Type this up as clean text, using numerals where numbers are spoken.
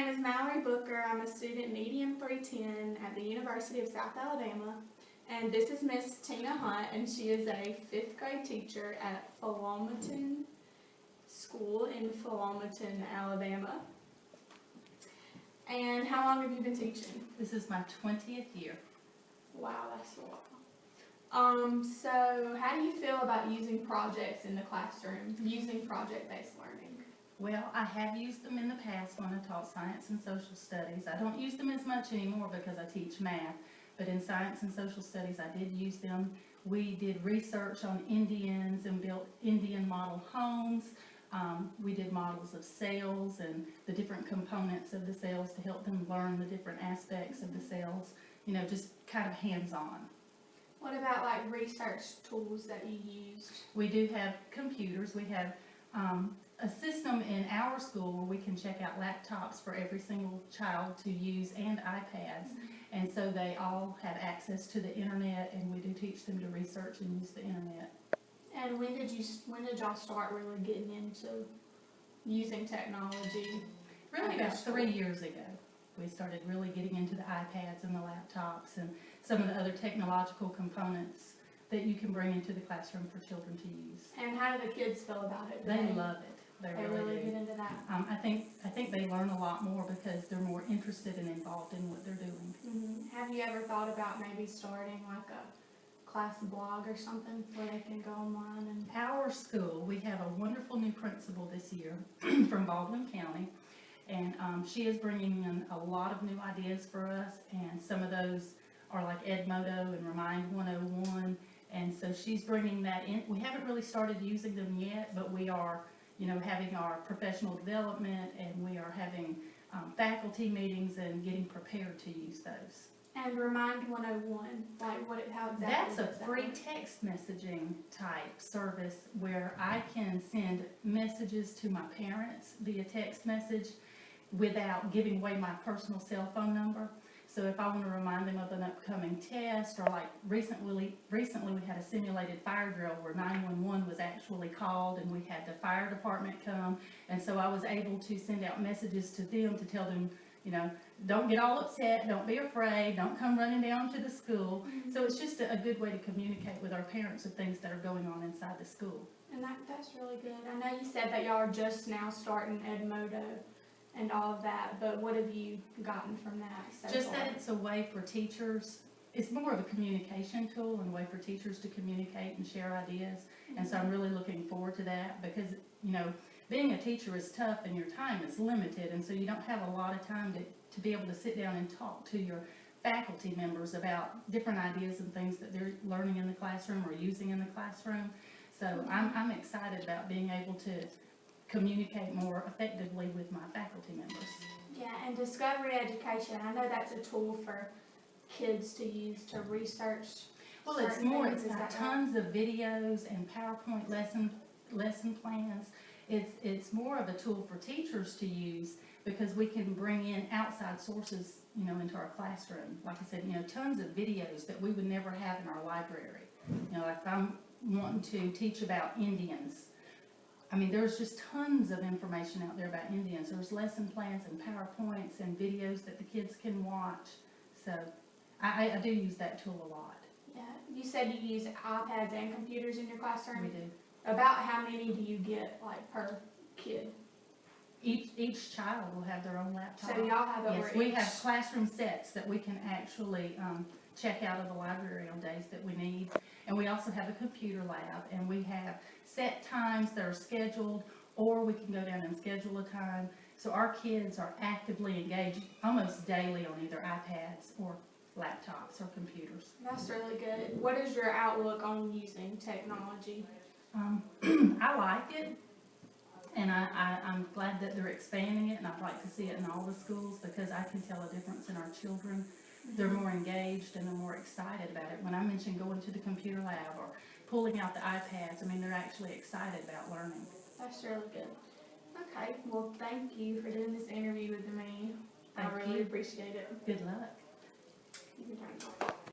name is Malary Booker. I'm a student in EDM 310 at the University of South Alabama. And this is Miss Tina Hunt, and she is a 5th grade teacher at Philomaton School in Philomaton, Alabama. And how long have you been teaching? This is my 20th year. Wow, that's a lot. So how do you feel about using projects in the classroom, using project-based learning? Well, I have used them in the past when I taught science and social studies. I don't use them as much anymore because I teach math, but in science and social studies I did use them. We did research on Indians and built Indian model homes. We did models of cells and the different components of the cells to help them learn the different aspects of the cells, you know, just kind of hands-on. What about like research tools that you used? We do have computers. We have a system in our school where we can check out laptops for every single child to use and iPads. And so they all have access to the internet, and we do teach them to research and use the internet. And when did y'all start really getting into using technology? Really about 3 years ago. We started really getting into the iPads and the laptops and some of the other technological components that you can bring into the classroom for children to use. And how do the kids feel about it? They love it. They really get into that. I think they learn a lot more because they're more interested and involved in what they're doing. Mm-hmm. Have you ever thought about maybe starting like a class blog or something where they can go online? And Our school, we have a wonderful new principal this year from Baldwin County, and she is bringing in a lot of new ideas for us, and some of those are like Edmodo and Remind 101, and so she's bringing that in. We haven't really started using them yet, but we are, you know, having our professional development, and we are having faculty meetings and getting prepared to use those. And Remind 101, like how exactly? That's a free text messaging type service where I can send messages to my parents via text message without giving away my personal cell phone number. So if I want to remind them of an upcoming test, or like recently we had a simulated fire drill where 911 was actually called and we had the fire department come, and so I was able to send out messages to them to tell them, you know, don't get all upset, don't be afraid, don't come running down to the school. Mm-hmm. So it's just a good way to communicate with our parents of things that are going on inside the school. And that's really good. I know you said that y'all are just now starting Edmodo and all of that, but what have you gotten from that so Just far? that it's a way for teachers, it's more of a communication tool and a way for teachers to communicate and share ideas. Mm-hmm. And so I'm really looking forward to that because, you know, being a teacher is tough and your time is limited, and so you don't have a lot of time to be able to sit down and talk to your faculty members about different ideas and things that they're learning in the classroom or using in the classroom. So Mm-hmm. I'm excited about being able to communicate more effectively with my faculty members. Yeah, and Discovery Education, I know that's a tool for kids to use to research. Well, it's more, it's got right? tons of videos and PowerPoint lesson plans. It's more of a tool for teachers to use because we can bring in outside sources, you know, into our classroom. Like I said, you know, tons of videos that we would never have in our library. You know, like if I'm wanting to teach about Indians, I mean, there's just tons of information out there about Indians. There's lesson plans and PowerPoints and videos that the kids can watch. So I do use that tool a lot. Yeah, you said you use iPads and computers in your classroom? We do. About how many do you get, like, per kid? Each child will have their own laptop. So y'all have over Yes, we have classroom sets that we can actually check out of the library on days that we need. And we also have a computer lab, and we have set times that are scheduled, or we can go down and schedule a time. So our kids are actively engaged almost daily on either iPads or laptops or computers. That's really good. What is your outlook on using technology? I like it, and I'm glad that they're expanding it, and I'd like to see it in all the schools because I can tell a difference in our children. They're more engaged and they're more excited about it. When I mentioned going to the computer lab or pulling out the iPads, I mean, they're actually excited about learning. That's really good. Okay, well, thank you for doing this interview with me. I really appreciate it. Good luck. You can turn it off.